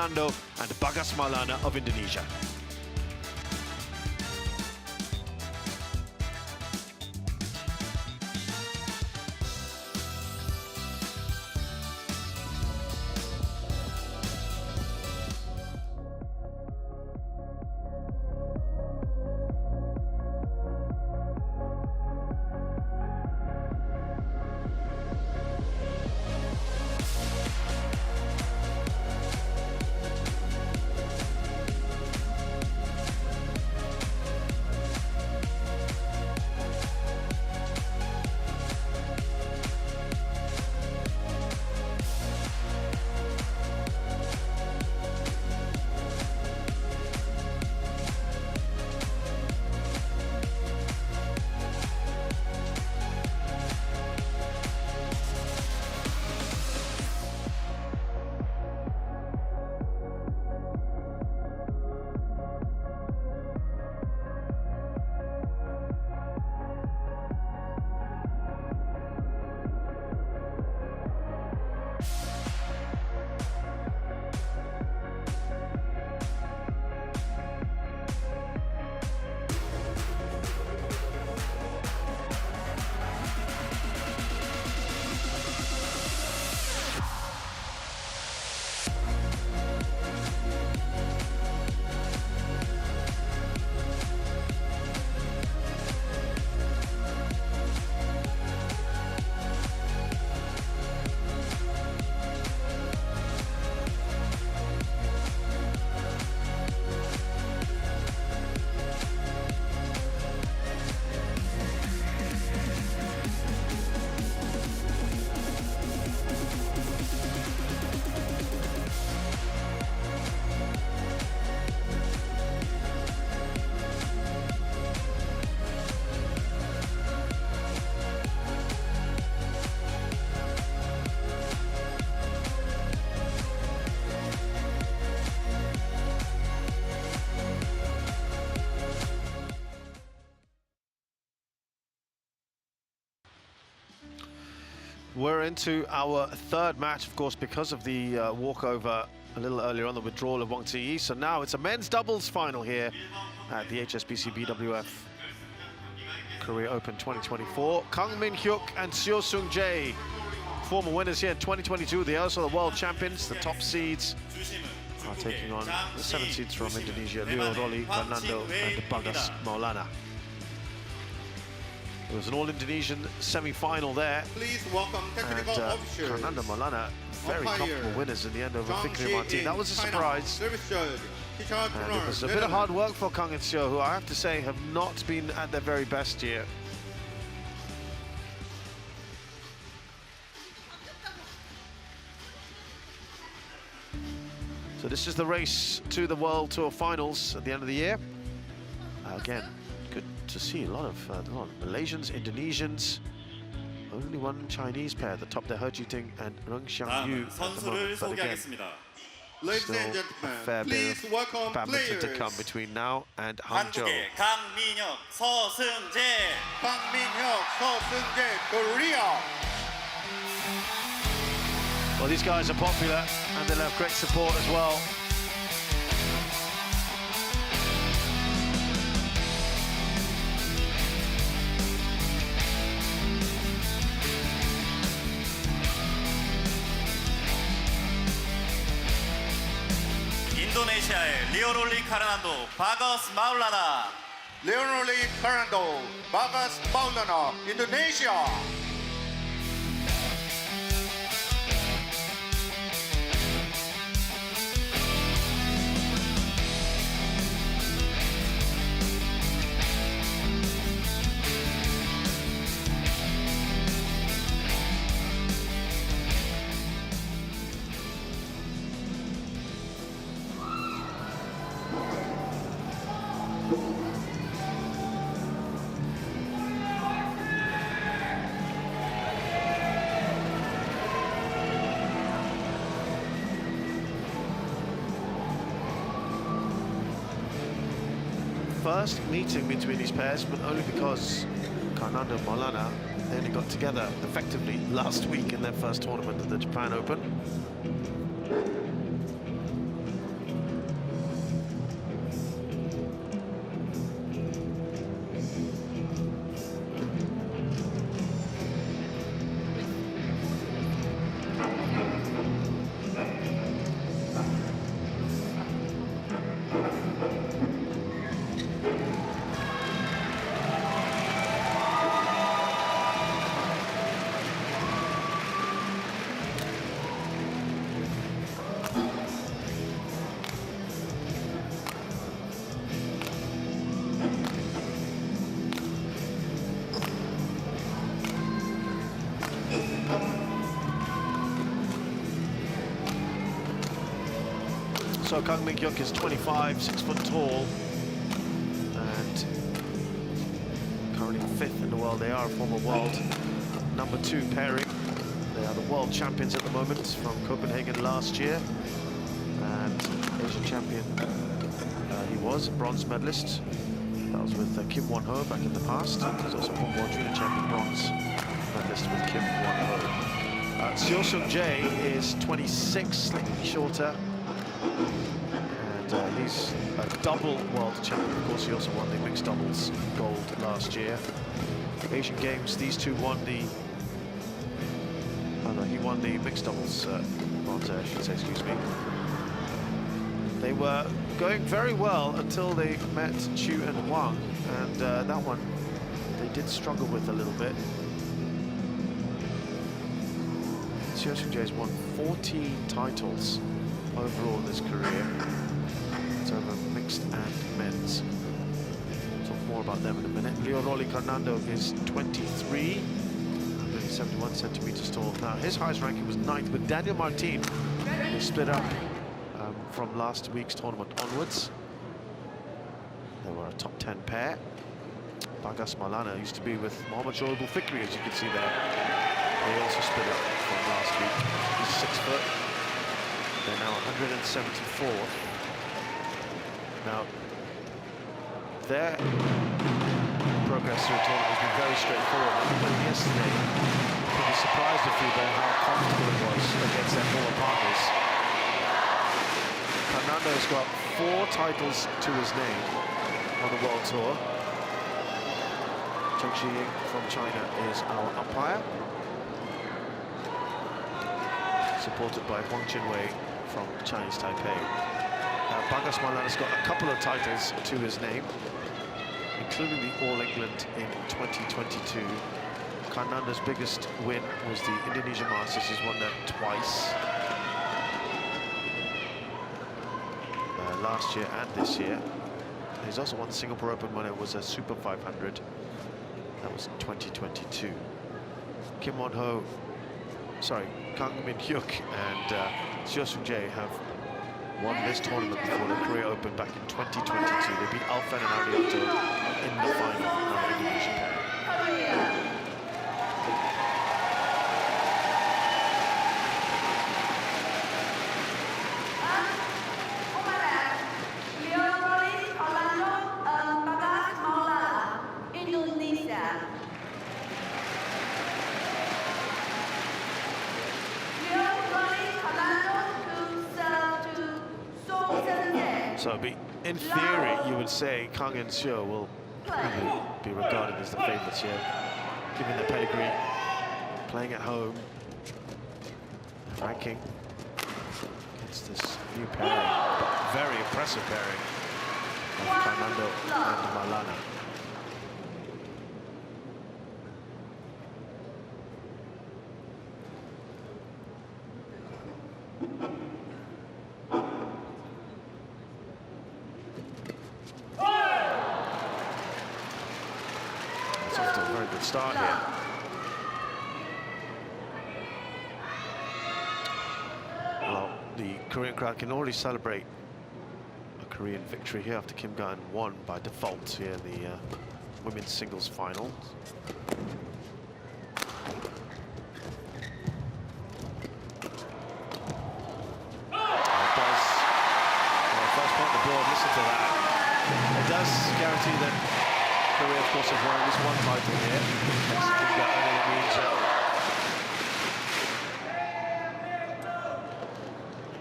Carnando and Bagas Maulana of Indonesia. We're into our third match, of course, because of the walkover a little earlier on, the withdrawal of Wang Ziyi. So now it's a men's doubles final here at the HSBC BWF Korea Open 2024. Kang Min-hyuk and Seo Seung-jae, former winners here in 2022. They are also the world champions. The top seeds are taking on the 7 seeds from Indonesia, Leo Rolly, Carnando and Bagas Maulana. It was an all-Indonesian semi-final there. Please welcome technical officers. Carnando Maulana, very comfortable winners in the end over Fikri Martin. That was a surprise. And it was a bit of hard work for Kang and Seo, who I have to say have not been at their very best here. So this is the race to the World Tour finals at the end of the year. Again, good to see a lot of Malaysians, Indonesians. Only one Chinese pair at the top there, He Jiting and Rung Xiangyu at the moment. But again, ladies still and gentlemen, a fair please bit of welcome badminton players. to come between now and Hangzhou. 강민혁, 서승재. Kang Min-hyuk, Seo Seung-jae, Korea. Well, these guys are popular and they'll have great support as well. 인도네시아의 리오롤리 카르난도, 바거스 마울라나. Leonardo Carnando, Bagas Maulana, Indonesia. First meeting between these pairs, but only because Carnando and Maulana, they only got together effectively last week in their first tournament of the Japan Open. So Kang Min-hyuk is 25, 6 foot tall, and currently 5th in the world. They are a former world #2 pairing. They are the world champions at the moment from Copenhagen last year, and Asian champion. He was a bronze medalist. That was with Kim Won-ho back in the past. He's also former world junior champion, bronze medalist with Kim Won-ho. Seo Seung-jae is 26, slightly shorter. And he's a double world champion. Of course, he also won the mixed doubles gold last year. Asian Games, these two won the... Oh no, he won the mixed doubles bronze, I should say, excuse me. They were going very well until they met Chu and Wang, and that one they did struggle with a little bit. Seo Seung-jae has won 14 titles overall in his career. It's over mixed and men's. We'll talk more about them in a minute. Leoroli Carnando is 23, 71 centimeters tall. Now, his highest ranking was 9th, but Daniel Martin, they split up from last week's tournament onwards. They were a top 10 pair. Bagas Maulana used to be with Mohammad Shoaib Fikri, as you can see there. They also split up from last week. He's 6 foot. They're now 174th. Now, their progress through the tournament has been very straightforward. But yesterday, I was surprised a few there how comfortable it was against their former partners. Carnando's got 4 titles to his name on the World Tour. Zheng Xiying from China is our umpire, supported by Huang Qinwei from Chinese Taipei. Bagas Maulana's got a couple of titles to his name, including the All England in 2022. Carnando's biggest win was the Indonesia Masters. He's won that twice. Last year and this year. He's also won the Singapore Open when it was a Super 500. That was 2022. Kim Won-ho, sorry, Kang Min-hyuk and Seo Seung-jae have won this tournament before the Korea Open back in 2022. They beat Alphen and Arianto in the final of the Indonesian pair. So, in theory, you would say Kang and Seo will probably be regarded as the favourites here, given their pedigree, playing at home, ranking against this new pairing, but very impressive pairing of Carnando and Maulana. Start here. Well, the Korean crowd can already celebrate a Korean victory here after Kim Ga-eun won by default here in the women's singles final. First point on the board, listen to that. It does guarantee that Korea, of course, have won at least one title here. It means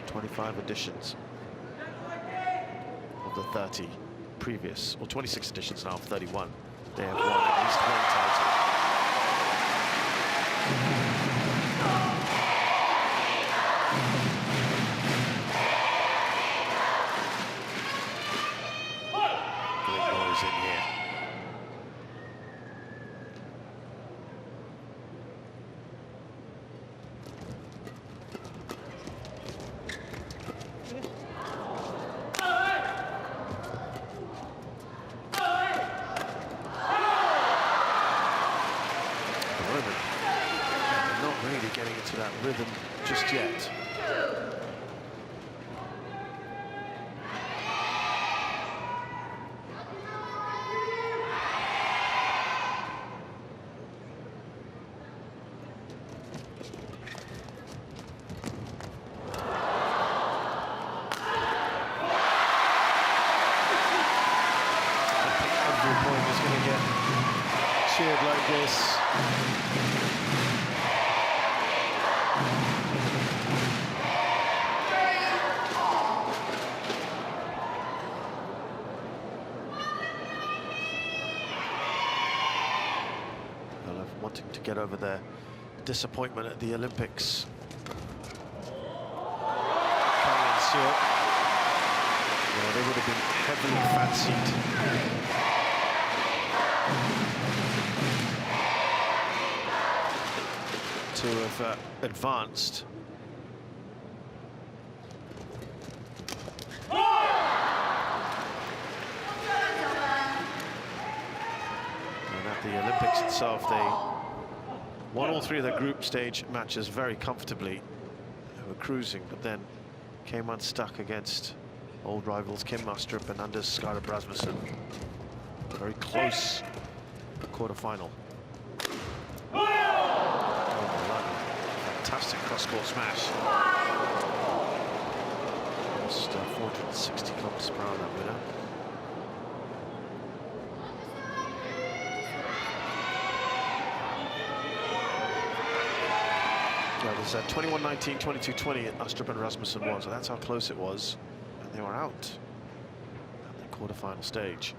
25 editions of the 30 previous, or 26 editions now of 31. They have won at least one title. Great noise in here. Getting into that rhythm just yet. cheered like this. Wanting to get over their disappointment at the Olympics. Kang and Seo, they would have been heavily fancied. To have advanced. And at the Olympics itself, they won all three of their group stage matches very comfortably. They were cruising, but then came unstuck against old rivals Kim Maastrup and Anders Skarp Rasmussen. Very close quarter-final. Fantastic cross-court smash. Almost 460 kilometers per hour, that winner. Yeah, it was 21-19, 22-20 at Maastrup and Rasmussen won, so that's how close it was. And they were out at the quarter-final stage.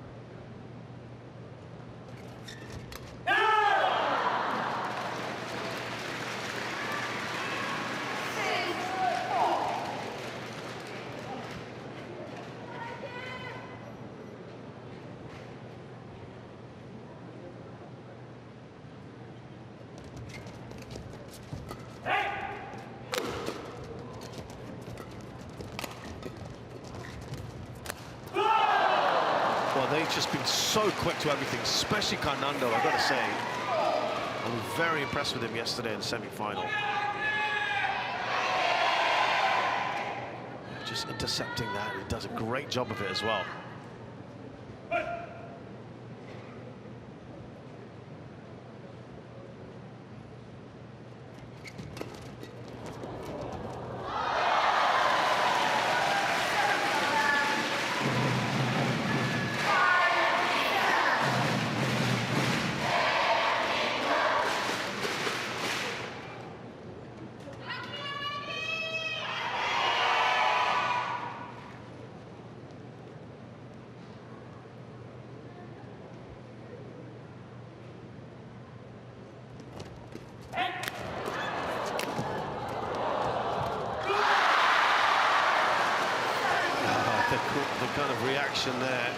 They've just been so quick to everything, especially Carnando, I've got to say. I was very impressed with him yesterday in the semi-final. Just intercepting that, he does a great job of it as well. The kind of reaction there.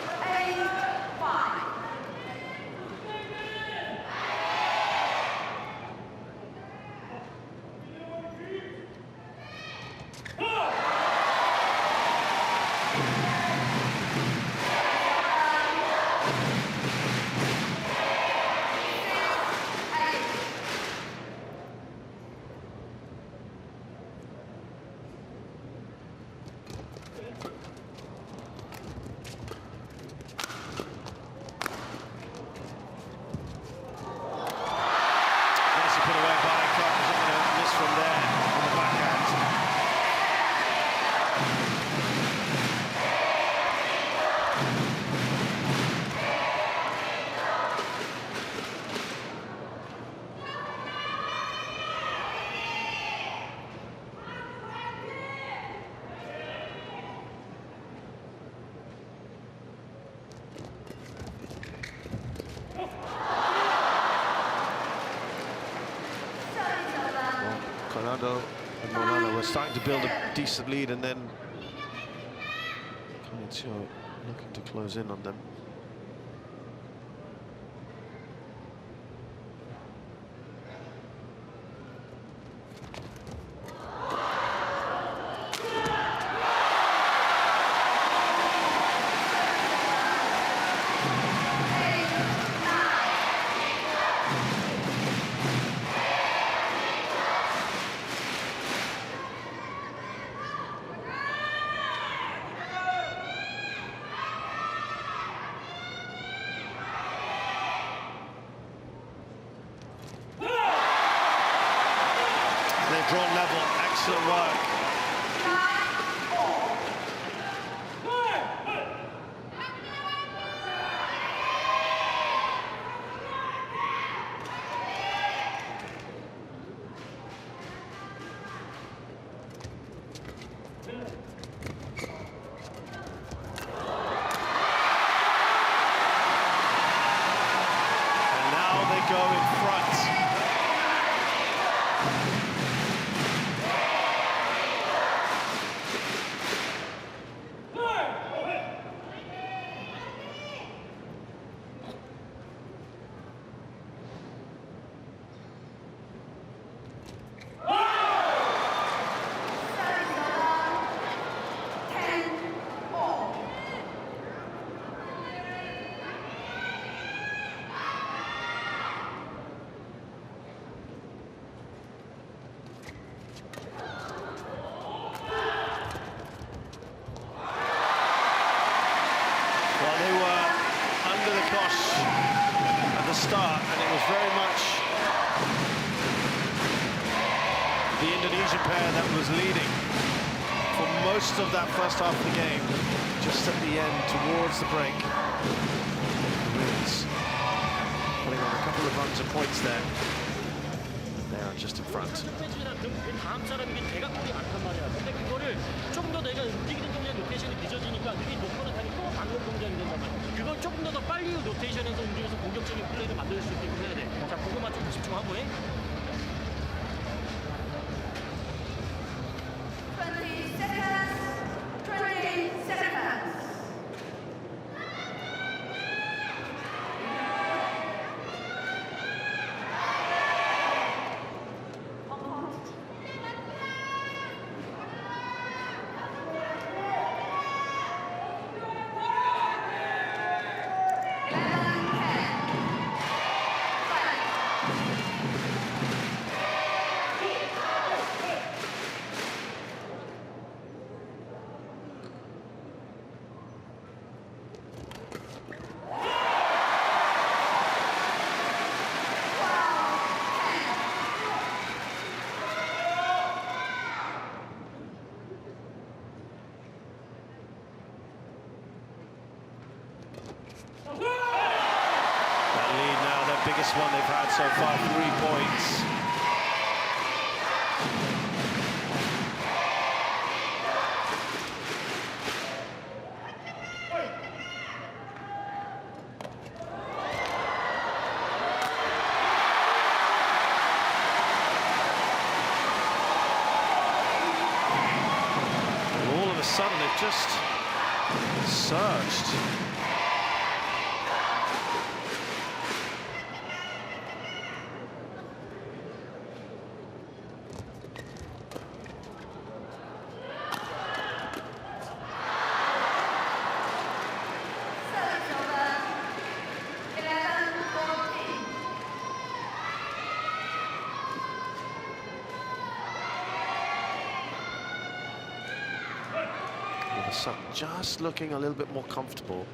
Carnando and Maulana were starting to build a decent lead, and then Kang looking to close in on them. Drawn level, excellent work. first start, and it was very much the Indonesian pair that was leading for most of that first half of the game. Just at the end, towards the break, the Winds putting on a couple of runs of points there. They are just in front. 다음 사람이 대각선이 많단 말이야. 근데 그거를 좀 더 내가 움직이는 동작 로테이션이 늦어지니까 그게 높거나 타니 또 방금 동작이 된단 말이야. 그걸 조금 더 빨리 로테이션에서 움직여서 공격적인 플레이를 만들 수 있게끔 해야 돼. 자, 그것만 좀 집중하고 해. 20 seconds. 20 seconds. Biggest one they've had so far, 3 points. And all of a sudden they've just surged. Just looking a little bit more comfortable.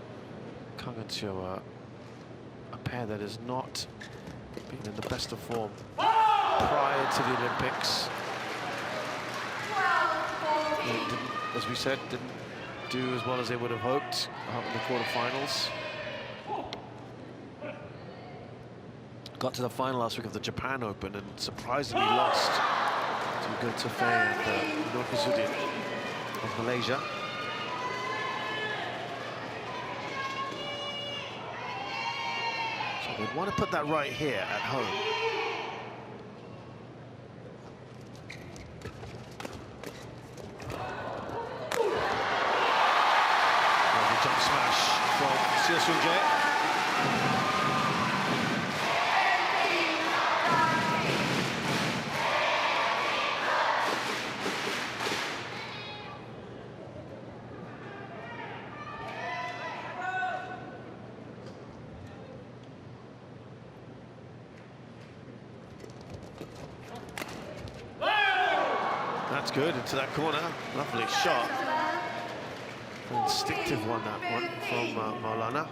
Kang and Teo, a pair that has not been in the best of form prior to the Olympics. They didn't, as we said, didn't do as well as they would have hoped in the quarterfinals. Got to the final last week of the Japan Open and surprisingly lost to Go Tafei and Nokuzudin of Malaysia. We'd want to put that right here at home. Lovely jump smash from Seo Seung-jae. That's good, into that corner. Lovely shot. Instinctive one, that one, from Maulana.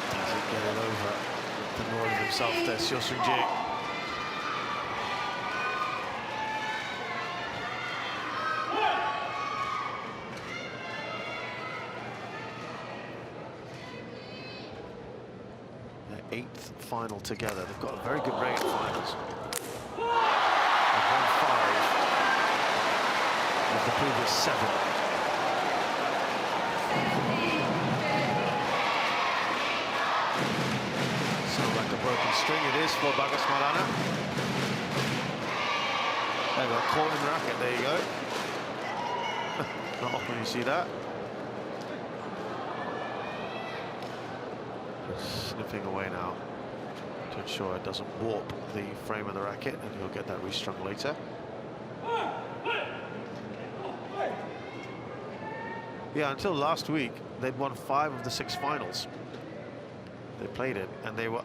Doesn't get it over the north of himself there, Seo Seung-jae. Their 8th final together. They've got a very good rate of finals. They've won 5 of the previous 7. Sounds like a broken string. It is for Bagas Maulana. They got caught in the racket. There you go. Not often you see that. Snipping away now to ensure it doesn't warp the frame of the racket, and he'll get that restrung later. Yeah, until last week, they'd won 5 of the 6 finals. they played in, and the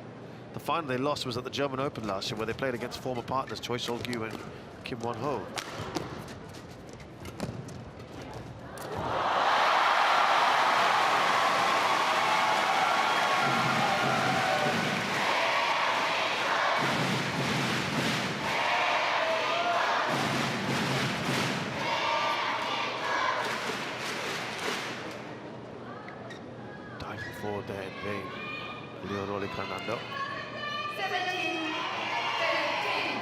final they lost was at the German Open last year, where they played against former partners Choi Sol-gyu and Kim Won-ho. Diving forward there in vain. Leonardo Carnando. 17, 13.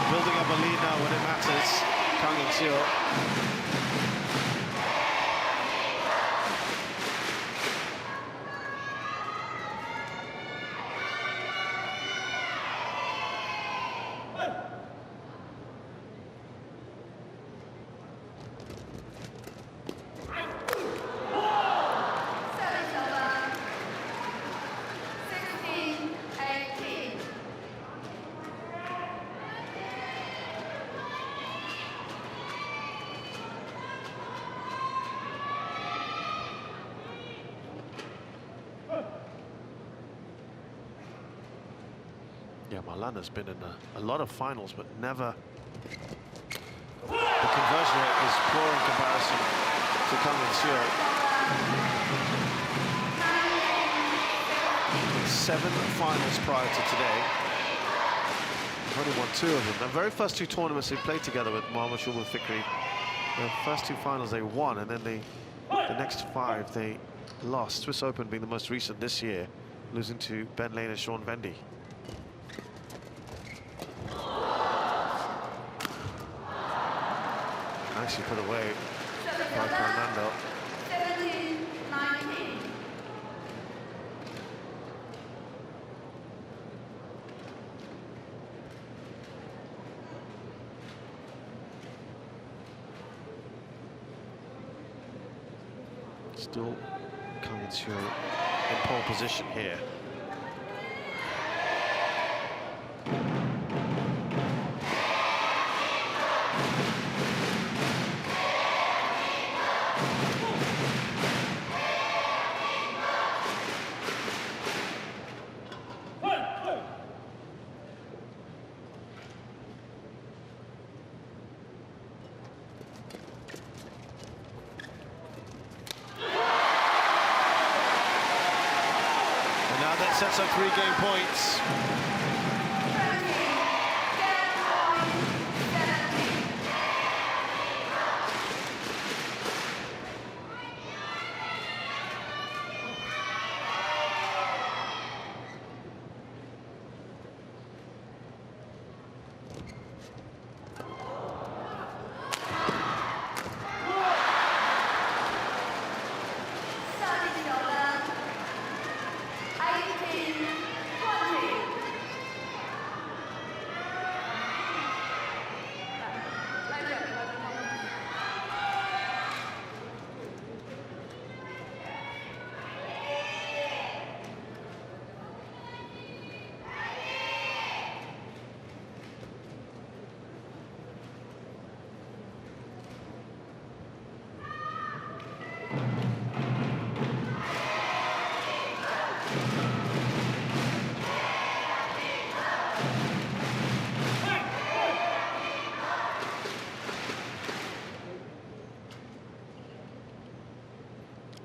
Building up a lead now when it matters. Kang and Seo. Service over. 16, 18. Yeah, Maulana's been in a lot of finals, but never. The conversion rate is poor in comparison to Kang and Seo. 7 finals prior to today. They've only won 2 of them. The very first 2 tournaments they played together with Mohamed Shubal Fikri, the first 2 finals they won, and then the next 5 they lost. Swiss Open being the most recent this year, losing to Ben Lane and Sean Vendy. Nicely put away by Carnando. 17, 19. Still Kang and Seo in pole position here. And now that sets up 3-game points. 20, game point, 17. Service over. 18, 20.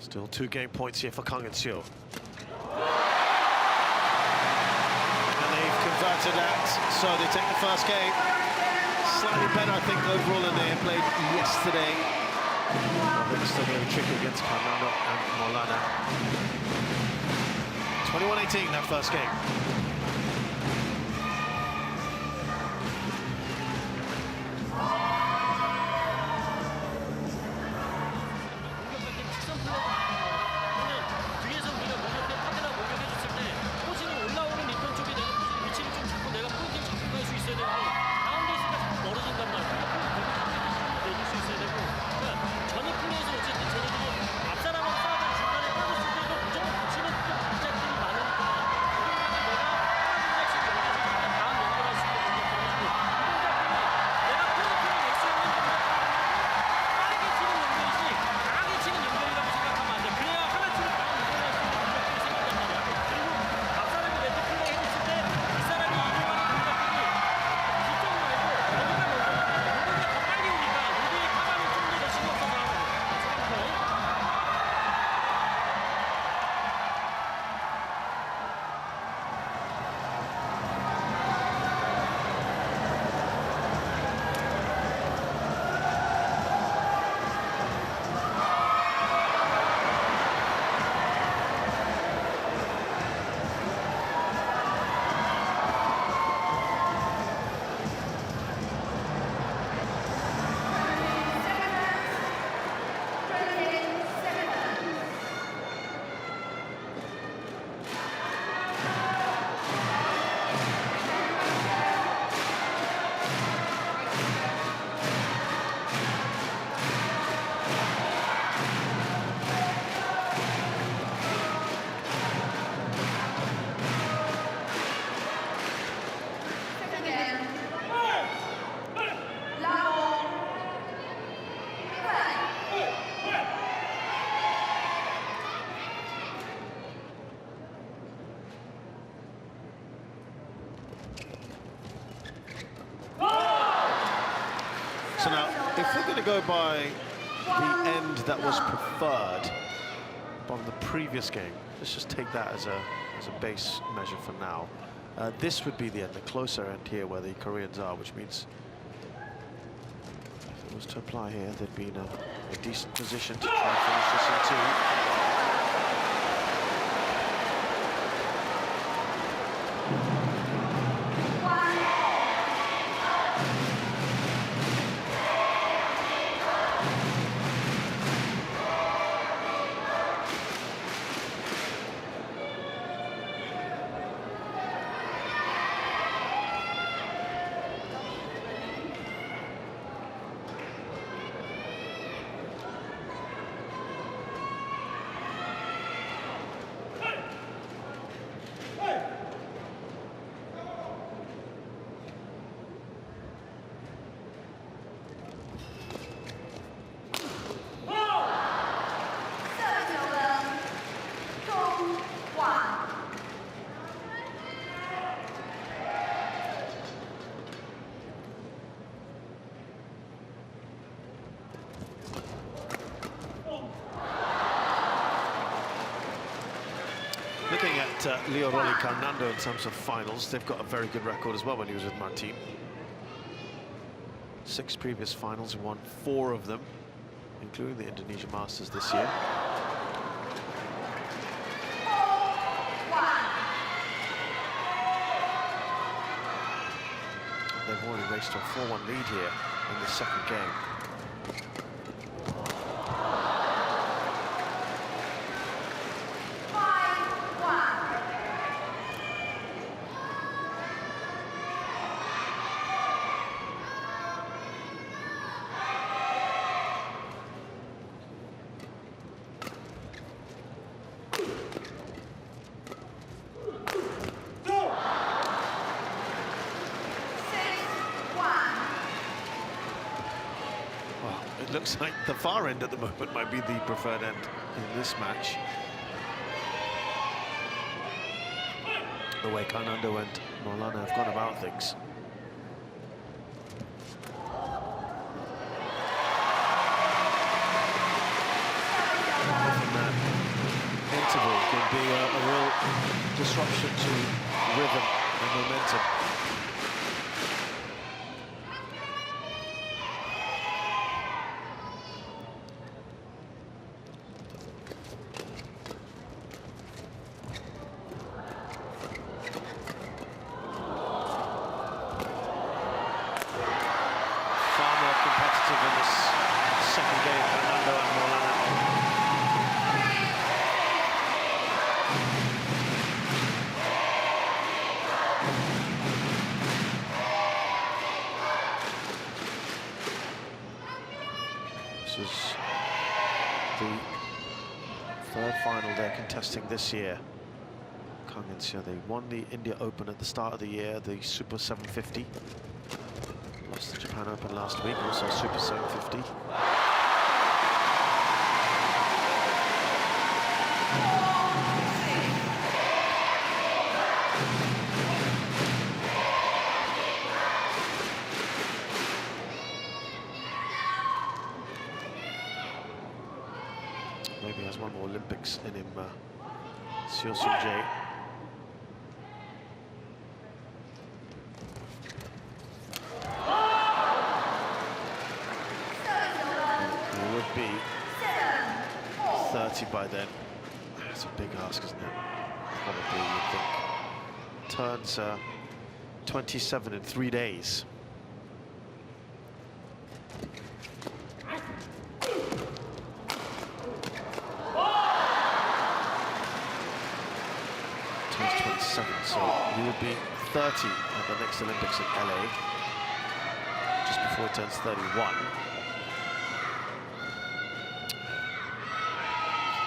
Still 2-game points here for Kang and Seo. And they've converted that, so they take the first game. Slightly better, I think, overall than they had played yesterday. I think it's still going to be tricky against Carnando and Maulana. 21-18, that first game. 뒤에서 우리가 공격해 파드나 공격해줬을 때 포진이 올라오는 리턴 쪽에 내가 위치를 좀 잡고 내가 포인트를 잡고 갈 수 있어야 되고 가운데 있으니까 자꾸 멀어진단 말이야. 내줄 수 있어야 되고 그러니까 전이 플레이에서 어쨌든 쟤네들이 앞사람하고 싸우다가 중간에 So now, if we're going to go by the end that was preferred from the previous game, let's just take that as a base measure for now. This would be the end, the closer end here where the Koreans are, which means if it was to apply here, they'd be in a decent position to try and finish this in 2. Looking at Carnando in terms of finals, they've got a very good record as well when he was with my team. 6 previous finals, won 4 of them, including the Indonesia Masters this year. They've already raced to a 4-1 lead here in the second game. Looks like the far end at the moment might be the preferred end in this match. The way Carnando and Maulana have gone about things. Often that interval can be a real disruption to rhythm and momentum. This is the 3rd final they're contesting this year. Kang and Sia, they won the India Open at the start of the year, the Super 750. Lost the Japan Open last week, also Super 750. Maybe has one more Olympics in him, Seo Seung-jae. He would be 30 by then. That's a big ask, isn't it? Probably, you'd think. Turns 27 in 3 days. So he would be 30 at the next Olympics in LA, just before he turns 31.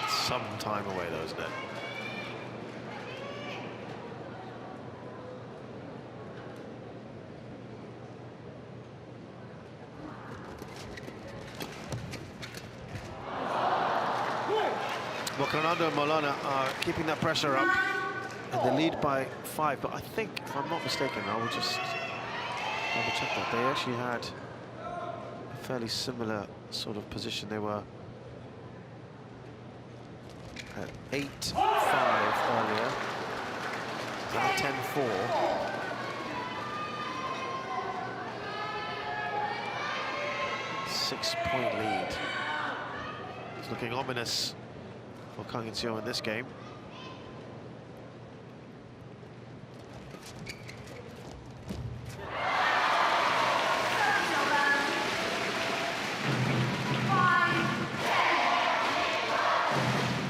It's some time away though, isn't it? Well, Carnando and Maulana are keeping that pressure up. And they lead by 5, but I think, if I'm not mistaken, I will just double check that. They actually had, fairly similar sort of position. They were at 8-5 earlier. Now 10-4. Six-point lead. It's looking ominous for Kang in this game.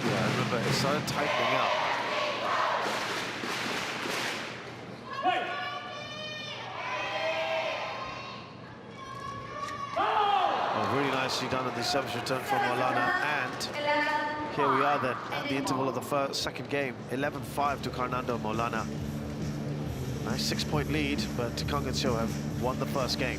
Yeah, remember it started tightening up. Really nicely done on the service return from Maulana, and here we are then at the interval of the second game. 11-5 to Carnando Maulana. Nice 6-point lead, but Kang have won the first game.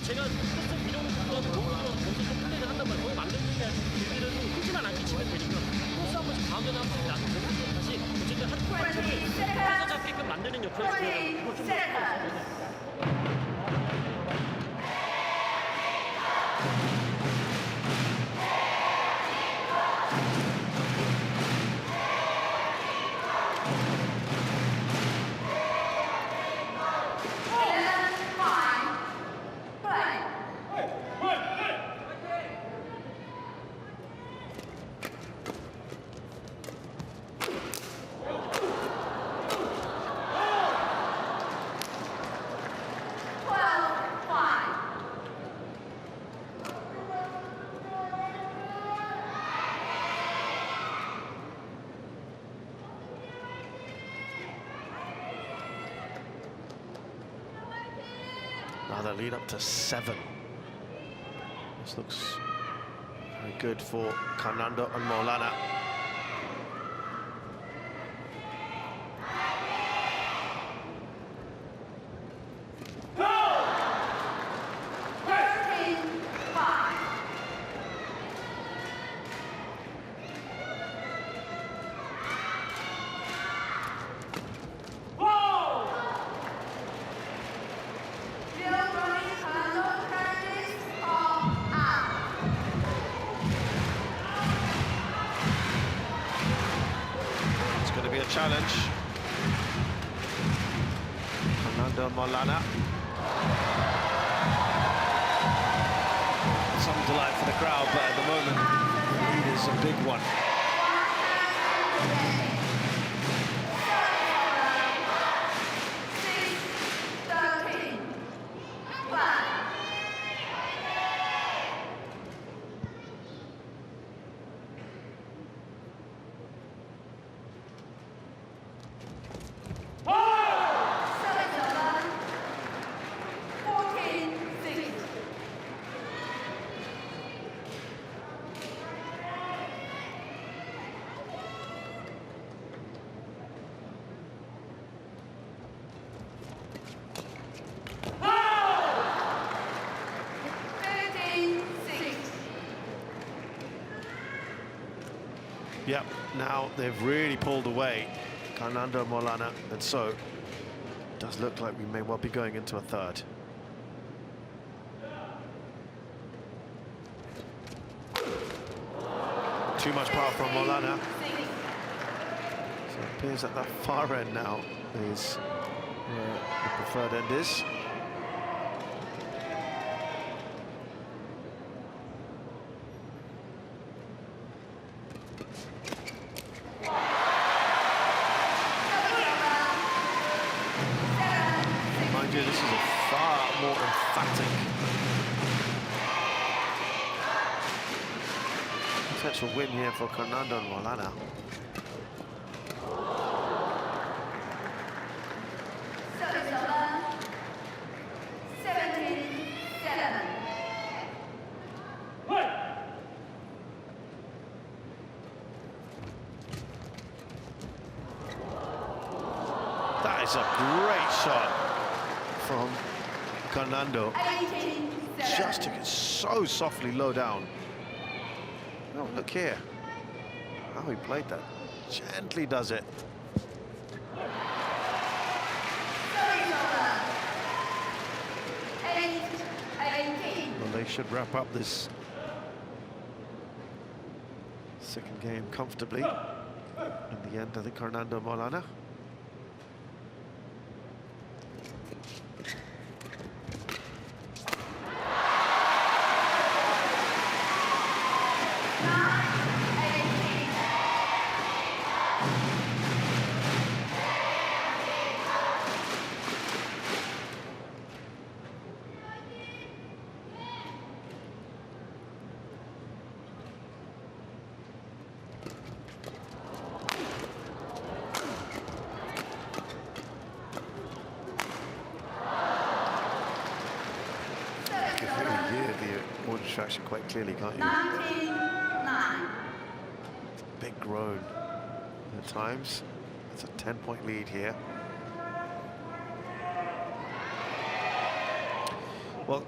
제가 코스 밀어놓고 거기서 플레이를 한단 말이에요. 거기 만들기 위한 길들은 흠집만 안 끼치면 되니까 코스 한 번씩 가운데나 한 번씩 놔두고 다시 어쨌든 한 포인트를 가서 잡게끔 만드는 역할을 해요. 이거 좀 Now they lead up to 7. This looks very good for Carnando and Maulana. Challenge. Carnando Maulana. Some delight for the crowd, but at the moment, the lead is a big one. Yep, now they've really pulled away, Carnando and Maulana, and so it does look like we may well be going into a third. Too much power from Maulana. So it appears that the far end now is where the preferred end is. This is a far more emphatic potential win here for Carnando and Maulana. That is a great shot from Carnando. 18, Just took it so softly low down. Oh, look here. How he played that. Gently does it. service over. 8, 18. Well, they should wrap up this second game comfortably. In the end, I think Carnando Maulana. You can really hear the audio traction quite clearly, can't you? 19, 9. Big groan at times. It's a 10-point lead here. Well,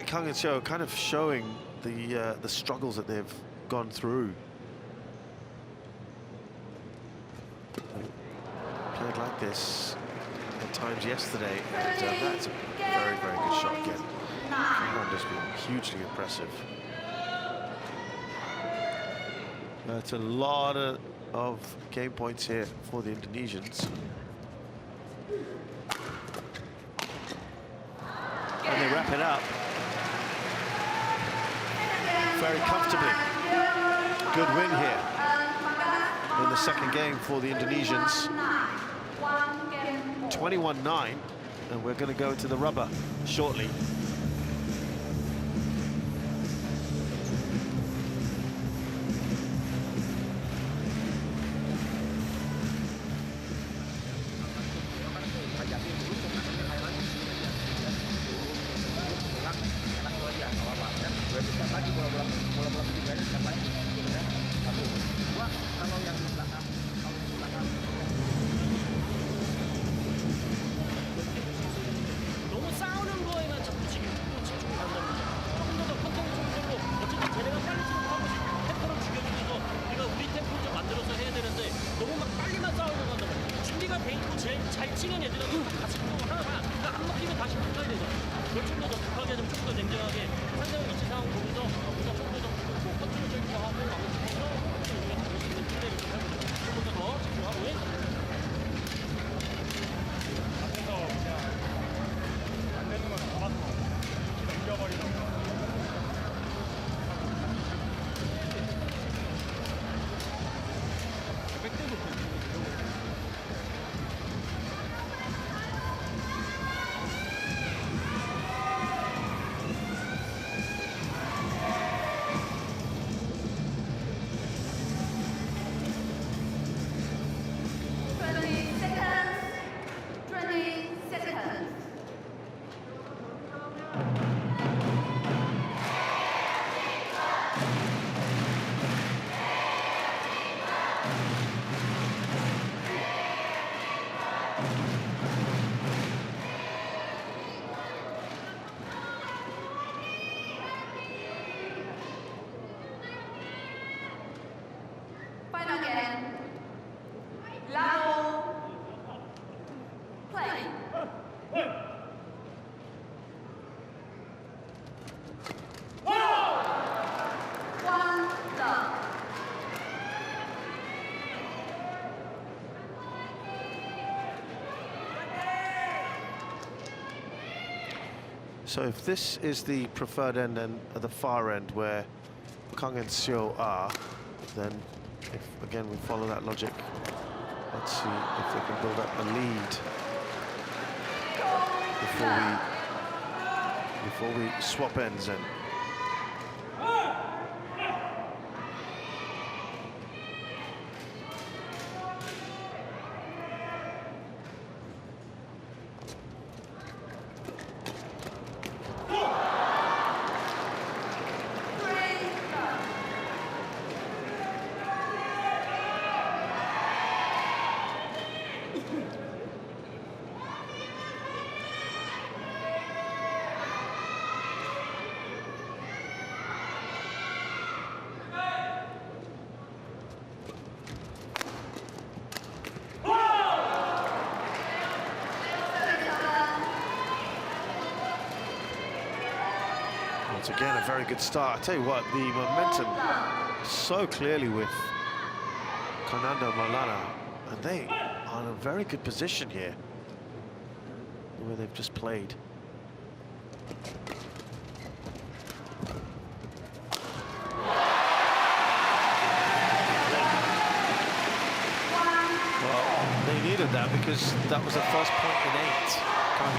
Kang and Seo kind of showing the struggles that they've gone through. Played like this at times yesterday, and that's a very, very good shot again. Carnando's been hugely impressive. That's a lot of game points here for the Indonesians. And they wrap it up very comfortably. Good win here in the second game for the Indonesians. 21-9, and we're going to go to the rubber shortly. 너무 싸우는 거에만 자꾸 지금 집중을 한다는 거죠. 조금 더 컨트롤적으로 어쨌든 쟤네가 빨리 치는 템포를 죽여주면서 우리가 우리 템포를 좀 만들어서 해야 되는데 너무 막 빨리만 싸우려고 한다면 준비가 돼 있고 제일 잘 치는 애들하고 같이 공격을 하다가 안 먹히면 다시 바꿔야 되잖아. 그걸 좀 더 급하게 좀 더 냉정하게 상대방 위치 상황 보면서 우리가 조금 더 컨트롤적으로 하고 우리가 잘할 수 있는 플레이를 좀 해보자. 조금 더 집중하고 Final game. Level. Play. One love. So if this is the preferred end and at the far end where Kang and Seo are, then if again we follow that logic, let's see if they can build up a lead before we swap ends in. Once again, a very good start. I tell you what, the momentum so clearly with Carnando and Maulana, and they are in a very good position here, where they've just played. Well, they needed that because that was the first point in 8. Kang.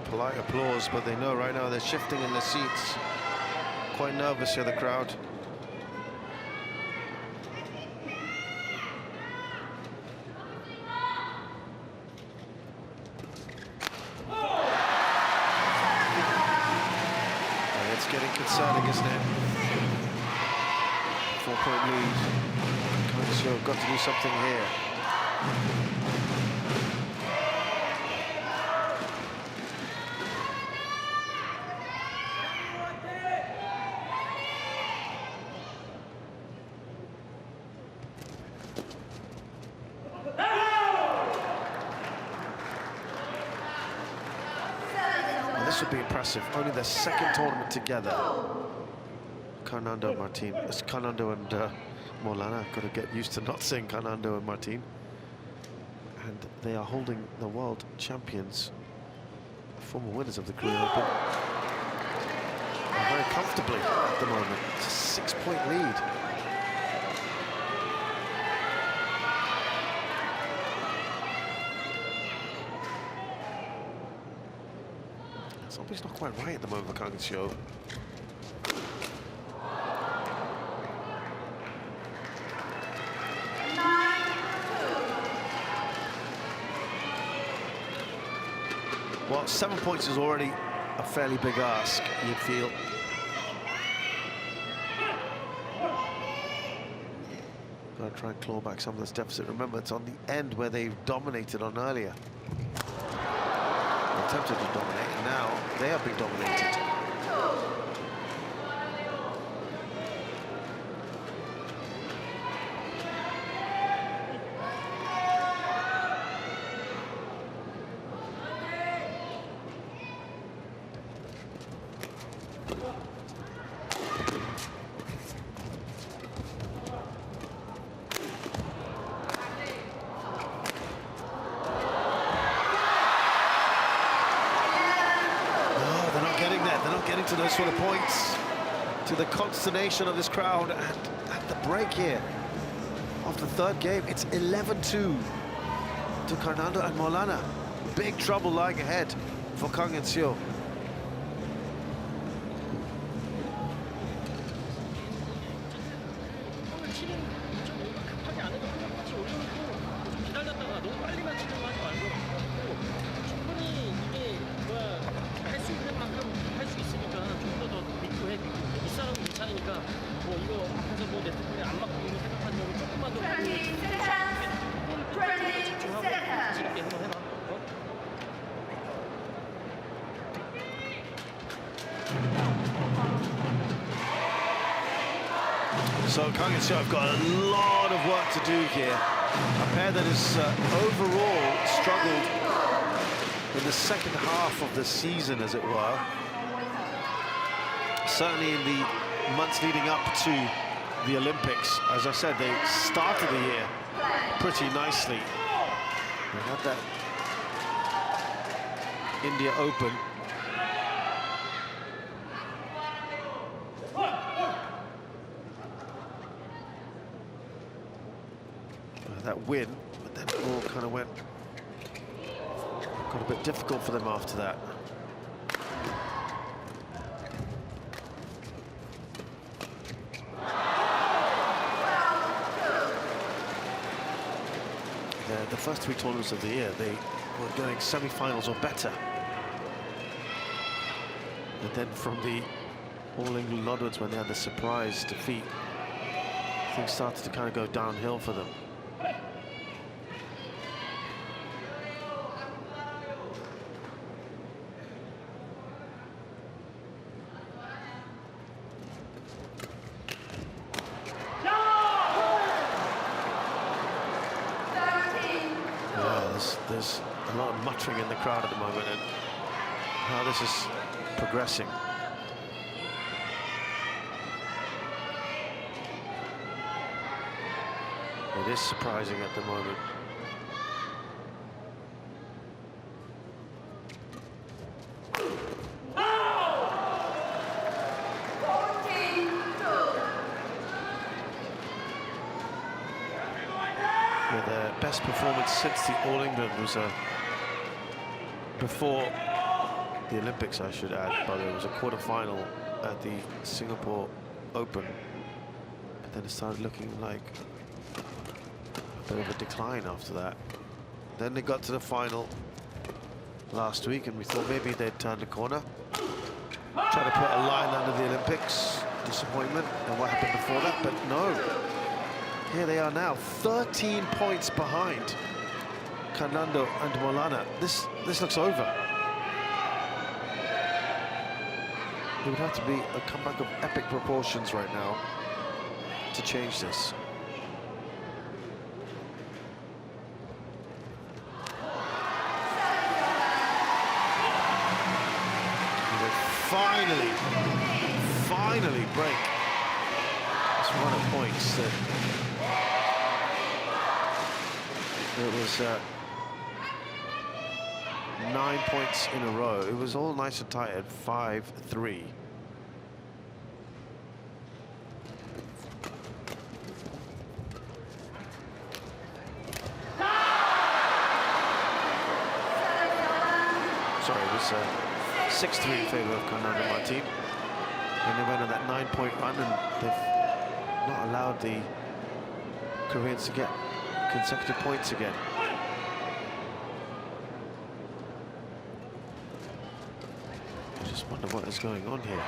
Polite applause, but they know right now they're shifting in their seats. Quite nervous here, the crowd. And it's getting concerning, isn't it? 4-point lead. Kang got to do something here. This would be impressive. Only their second tournament together. Carnando and Maulana. Got to get used to not saying Carnando and Martin. And they are holding the world champions, former winners of the Korean Open, very comfortably at the moment. It's a 6-point lead. Something's not quite right at the moment for Kang. Well, 7 points is already a fairly big ask, you'd feel. Gotta try and claw back some of this deficit. Remember, it's on the end where they dominated on earlier. Attempted to dominate, and now they are being dominated. Getting to those sort of points, to the consternation of this crowd, and at the break here of the third game, it's 11-2 to Carnando and Maulana. Big trouble lying ahead for Kang and Seo. So Kang and Seo have got a lot of work to do here. A pair that has overall struggled in the second half of the season, as it were. Certainly in the months leading up to the Olympics. As I said, they started the year pretty nicely. They had that India Open. That win, but then it all kind of got a bit difficult for them after that. first 3 tournaments of the year, they were going semi-finals or better. And then from the All England onwards, when they had the surprise defeat, things started to kind of go downhill for them. There's a lot of muttering in the crowd at the moment, and how this is progressing. It is surprising at the moment. Yeah, their best performance since the All England was before the Olympics, I should add, but it was a quarter-final at the Singapore Open. But then it started looking like a bit of a decline after that. Then they got to the final last week, and we thought maybe they'd turned the corner. Try to put a line under the Olympics. Disappointment. And what happened before that? But no. Here they are now, 13 points behind Carnando and Maulana. This looks over. It would have to be a comeback of epic proportions right now to change this. And they finally break this run of points that it was 9 points in a row. It was all nice and tight at 5-3. Sorry, it was 6-3 in favor of Carnando Martin. And they went on that 9-point run, and they've not allowed the Koreans to get consecutive points again. I just wonder what is going on here.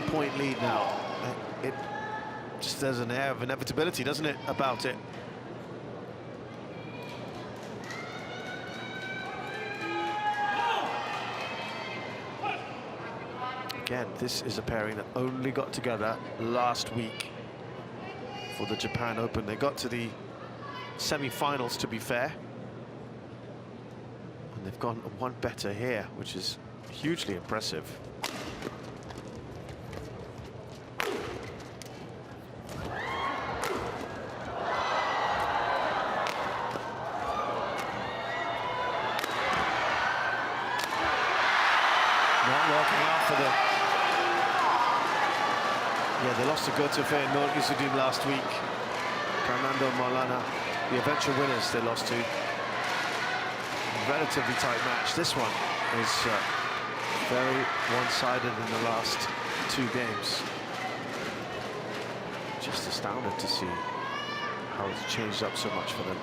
Point lead now. It just has an air of inevitability, doesn't it, about it? Again, this is a pairing that only got together last week for the Japan Open. They got to the semi-finals, to be fair, and they've gone one better here, which is hugely impressive. They lost to Gotofe and Sudirman last week. Carnando and Maulana, the eventual winners, they lost to. Relatively tight match. This one is very one-sided in the last 2 games. Just astounded to see how it's changed up so much for them.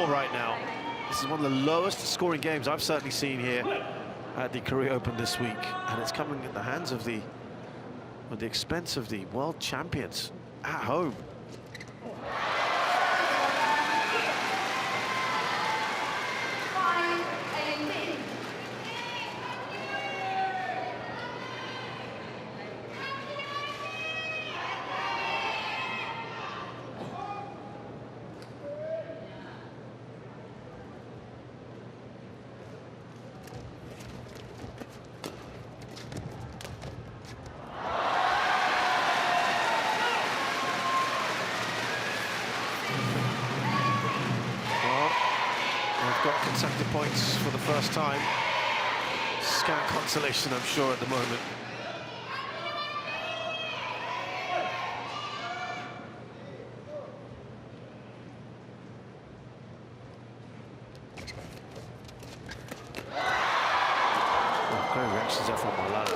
Right now. This is one of the lowest scoring games I've certainly seen here at the Korea Open this week, and it's coming at the hands of the expense of the world champions at home. got consecutive points for the first time. Scant consolation, I'm sure, at the moment. Oh, great reactions there from Maulana.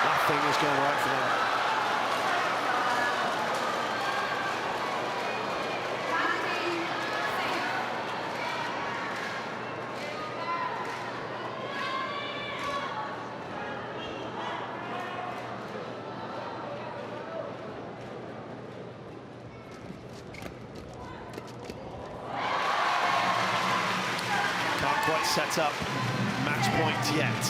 Nothing is going right for them. Can't quite set up match point yet.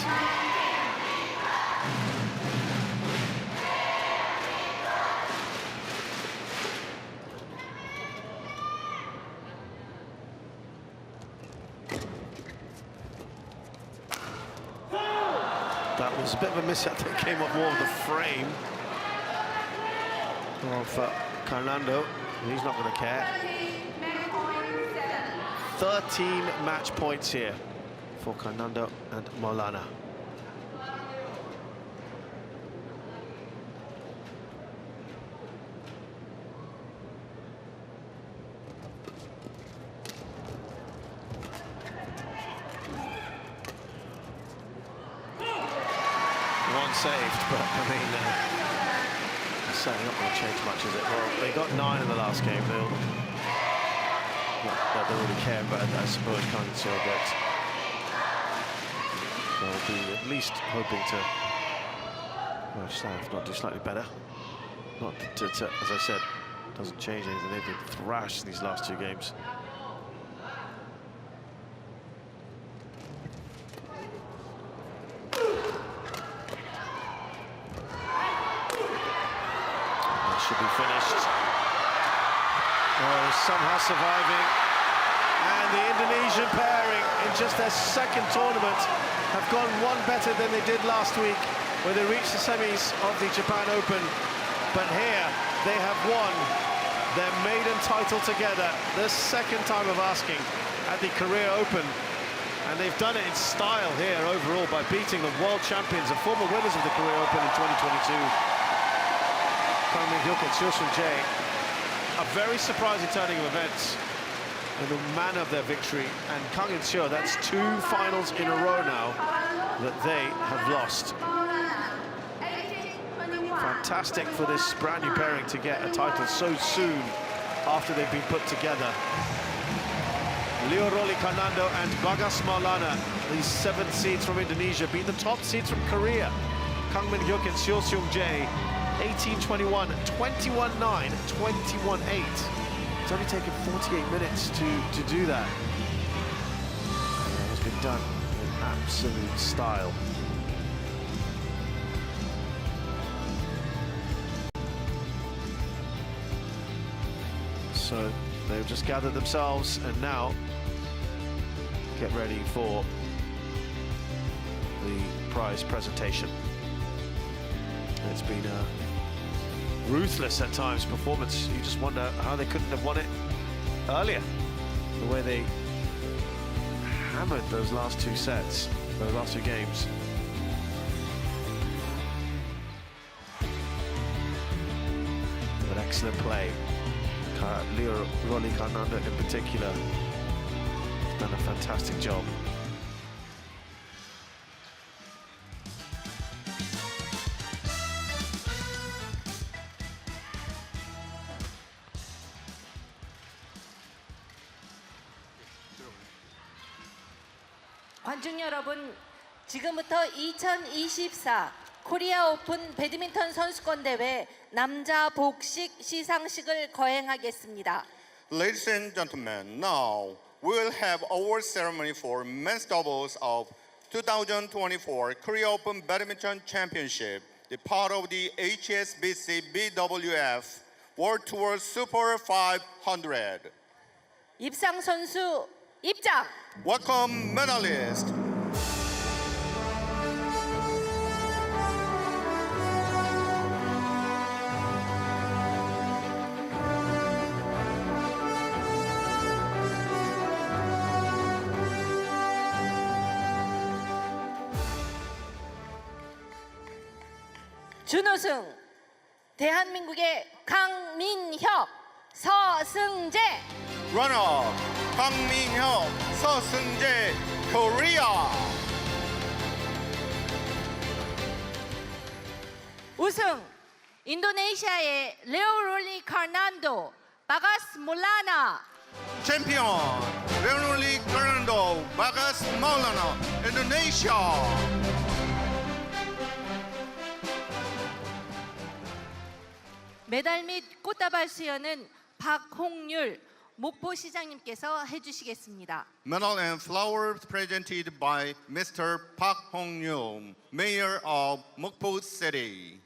That was a bit of a miss. I think came up more of the frame of Carnando. He's not going to care. 13 match points here for Carnando and Maulana. One saved, but I mean, it's certainly not going to change much, is it? Well, they got 9 in the last game. They'll not that they really care about it, I suppose, can't say, but they'll be at least hoping to, well, if not do slightly better. Not to, as I said, doesn't change anything. They've been thrashed these last 2 games. Should be finished. Oh, somehow surviving. And the Indonesian pairing, in just their second tournament, have gone one better than they did last week, where they reached the semis of the Japan Open. But here, they have won their maiden title together, the second time of asking at the Korea Open. And they've done it in style here overall by beating the world champions, the former winners of the Korea Open in 2022. Kang and Sudirman. A very surprising turning of events in the manner of their victory. And Kang and Sudirman, that's 2 finals in a row now that they have lost. Fantastic for this brand new pairing to get a title so soon after they've been put together. Lioroli Carnando and Bagas Maulana, these 7 seeds from Indonesia, beat the top seeds from Korea. Kang Min-hyuk and Sudirman 18-21, 21-9, 21-8. It's only taken 48 minutes to do that. And it's been done in absolute style. So they've just gathered themselves and now get ready for the prize presentation. It's been a ruthless at times performance. You just wonder how they couldn't have won it earlier. The way they hammered those last 2 sets, those last 2 games. But excellent play. Lioroli Carnando in particular has done a fantastic job. 관중 여러분, 지금부터 2024 코리아 오픈 배드민턴 선수권 대회 남자 복식 시상식을 거행하겠습니다. Ladies and gentlemen, now we will have award ceremony for men's doubles of 2024 Korea Open Badminton Championship, the part of the HSBC BWF World Tour Super 500. 입상 선수 입장! Welcome medalist. 준우승 대한민국의 강민혁, 서승재. Runner, 강민혁, 서승재, Korea. 우승 인도네시아의 레오롤리 카르난도, 바가스 몰라나. Champion, Leonardo Carnando, Bagas Maulana, Indonesia. 메달 및 꽃다발 수여는 박홍률 목포 시장님께서 해주시겠습니다. Medal and flowers presented by Mr. Park Hong-yul, Mayor of Mokpo City.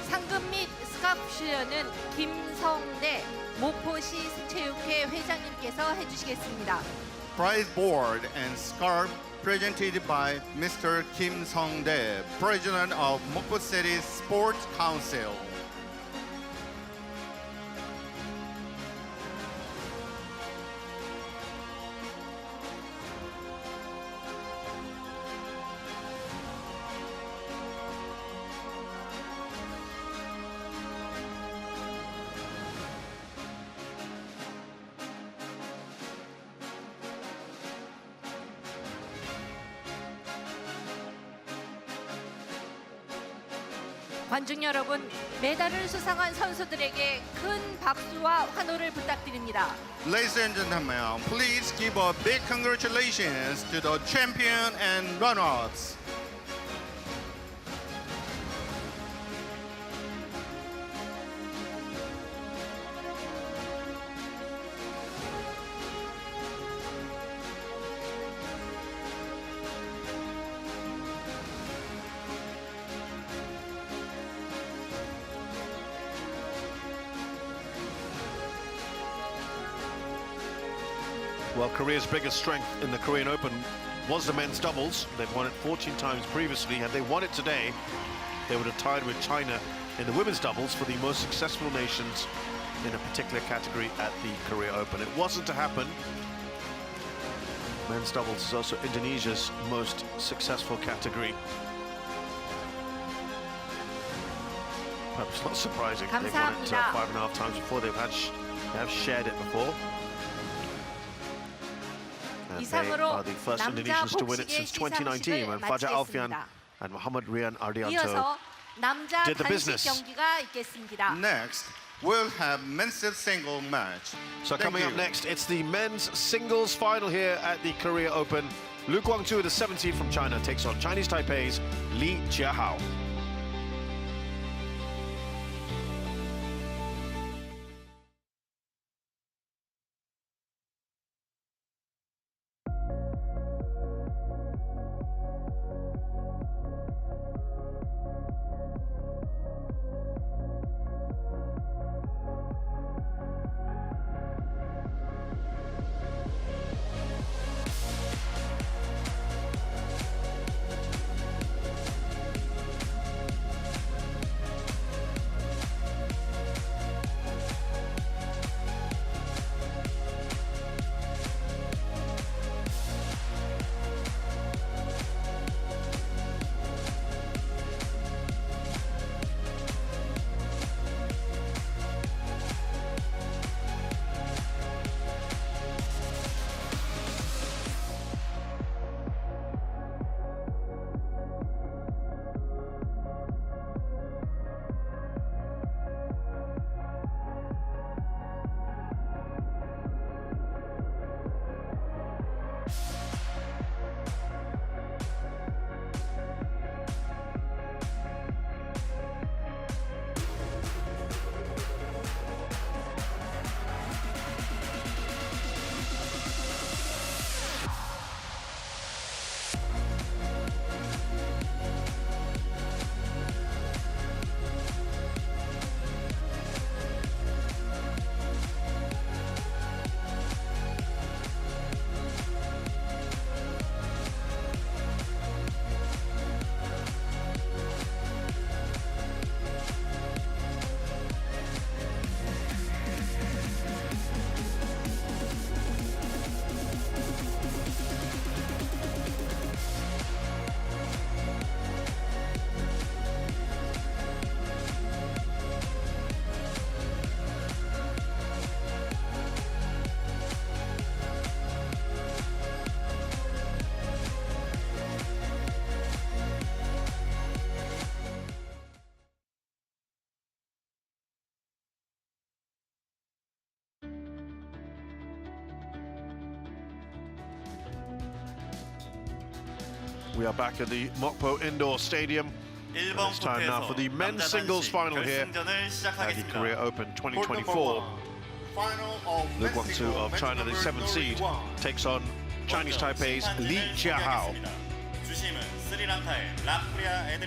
상금 및 스카프 수여는 김성대 목포시 체육회 회장님께서 해주시겠습니다. Prize board and scarf presented by Mr. Kim Song-dae, President of Mokpo City Sports Council. 관중 여러분, 메달을 수상한 선수들에게 큰 박수와 환호를 부탁드립니다. Ladies and gentlemen, please give a big congratulations to the champion and runners. Well, Korea's biggest strength in the Korean Open was the men's doubles. They've won it 14 times previously. Had they won it today, they would have tied with China in the women's doubles for the most successful nations in a particular category at the Korea Open. It wasn't to happen. Men's doubles is also Indonesia's most successful category. Perhaps not surprising. They've won it 감사합니다. 5.5 times before. They have shared it before. And they 이상으로 are the first 남자 Indonesians to win it 복식의 since 2019 when Fajar Alfian 마치겠습니다. and Muhammad Rian Ardianto. 이어서 남자 did the 단식 business. 경기가 있겠습니다. Next, we'll have men's single match. So Thank coming up you. next, it's the men's singles final here at the Korea Open. Lu Guangzhou, the 17th from China, takes on Chinese Taipei's Li Jiahao. We are back at the Mokpo Indoor Stadium. 1번 It's time now for the 코트에서 men's 남자 singles 단식 final here 결승전을 at the 시작하겠습니다. Korea Open Court number 2024. one. Final of Luke men's Guangzhou single, of match China, the number 7th seed, 31. takes on Chinese 먼저 Taipei's 심판진을 Li Jiahao. 소개하겠습니다. 주심은 스리랑카의 라프리아 애드리